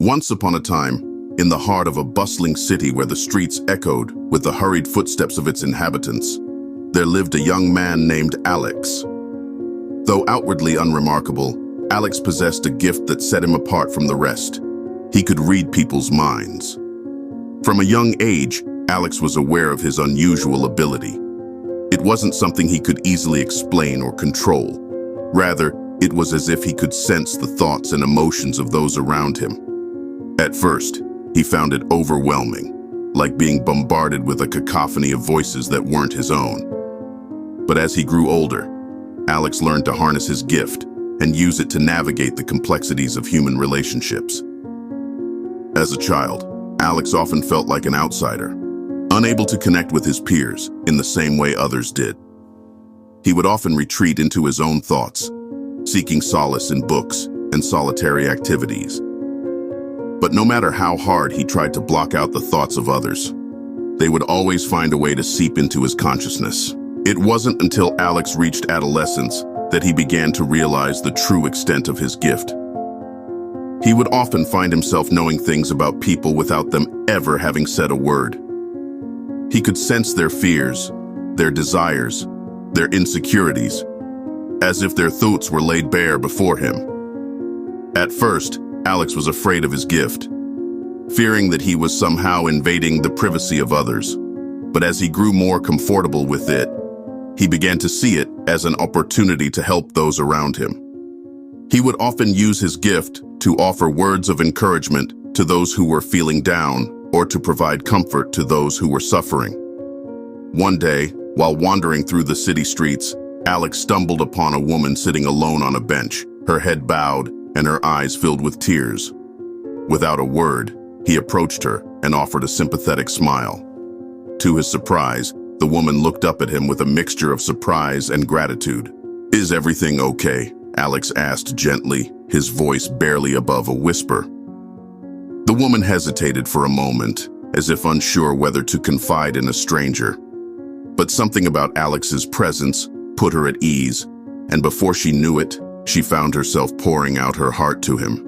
Once upon a time, in the heart of a bustling city where the streets echoed with the hurried footsteps of its inhabitants, there lived a young man named Alex. Though outwardly unremarkable, Alex possessed a gift that set him apart from the rest. He could read people's minds. From a young age, Alex was aware of his unusual ability. It wasn't something he could easily explain or control. Rather, it was as if he could sense the thoughts and emotions of those around him. At first, he found it overwhelming, like being bombarded with a cacophony of voices that weren't his own. But as he grew older, Alex learned to harness his gift and use it to navigate the complexities of human relationships. As a child, Alex often felt like an outsider, unable to connect with his peers in the same way others did. He would often retreat into his own thoughts, seeking solace in books and solitary activities. But no matter how hard he tried to block out the thoughts of others, they would always find a way to seep into his consciousness. It wasn't until Alex reached adolescence that he began to realize the true extent of his gift. He would often find himself knowing things about people without them ever having said a word. He could sense their fears, their desires, their insecurities, as if their thoughts were laid bare before him. At first, Alex was afraid of his gift, fearing that he was somehow invading the privacy of others. But as he grew more comfortable with it, he began to see it as an opportunity to help those around him. He would often use his gift to offer words of encouragement to those who were feeling down or to provide comfort to those who were suffering. One day, while wandering through the city streets, Alex stumbled upon a woman sitting alone on a bench, her head bowed and her eyes filled with tears. Without a word, he approached her and offered a sympathetic smile. To his surprise, the woman looked up at him with a mixture of surprise and gratitude. "Is everything okay?" Alex asked gently, his voice barely above a whisper. The woman hesitated for a moment, as if unsure whether to confide in a stranger. But something about Alex's presence put her at ease, and before she knew it, she found herself pouring out her heart to him.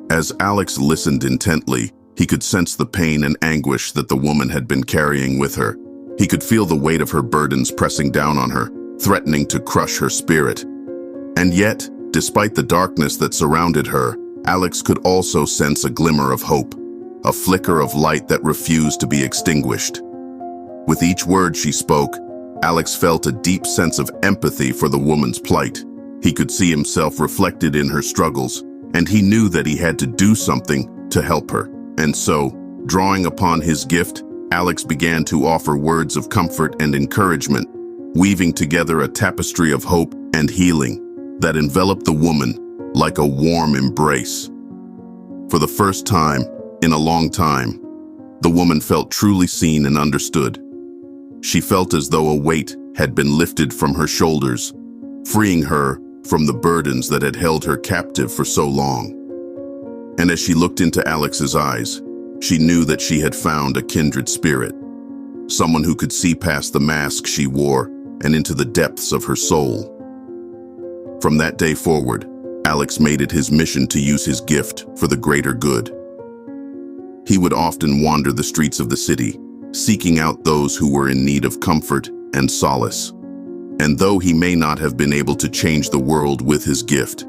As Alex listened intently, he could sense the pain and anguish that the woman had been carrying with her. He could feel the weight of her burdens pressing down on her, threatening to crush her spirit. And yet, despite the darkness that surrounded her, Alex could also sense a glimmer of hope, a flicker of light that refused to be extinguished. With each word she spoke, Alex felt a deep sense of empathy for the woman's plight. He could see himself reflected in her struggles, and he knew that he had to do something to help her. And so, drawing upon his gift, Alex began to offer words of comfort and encouragement, weaving together a tapestry of hope and healing that enveloped the woman like a warm embrace. For the first time in a long time, the woman felt truly seen and understood. She felt as though a weight had been lifted from her shoulders, freeing her from the burdens that had held her captive for so long. And as she looked into Alex's eyes, she knew that she had found a kindred spirit, someone who could see past the mask she wore and into the depths of her soul. From that day forward, Alex made it his mission to use his gift for the greater good. He would often wander the streets of the city, seeking out those who were in need of comfort and solace. And though he may not have been able to change the world with his gift,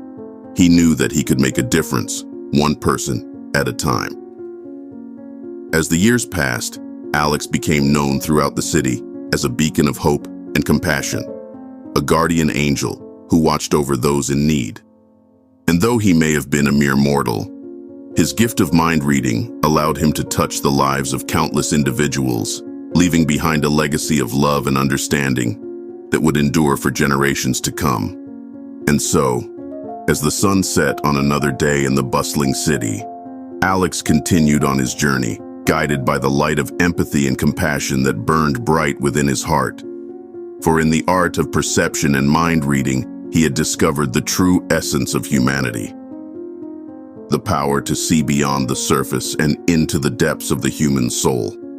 he knew that he could make a difference, one person at a time. As the years passed, Alex became known throughout the city as a beacon of hope and compassion, a guardian angel who watched over those in need. And though he may have been a mere mortal, his gift of mind reading allowed him to touch the lives of countless individuals, leaving behind a legacy of love and understanding that would endure for generations to come. And so, as the sun set on another day in the bustling city, Alex continued on his journey, guided by the light of empathy and compassion that burned bright within his heart. For in the art of perception and mind reading, he had discovered the true essence of humanity. The power to see beyond the surface and into the depths of the human soul.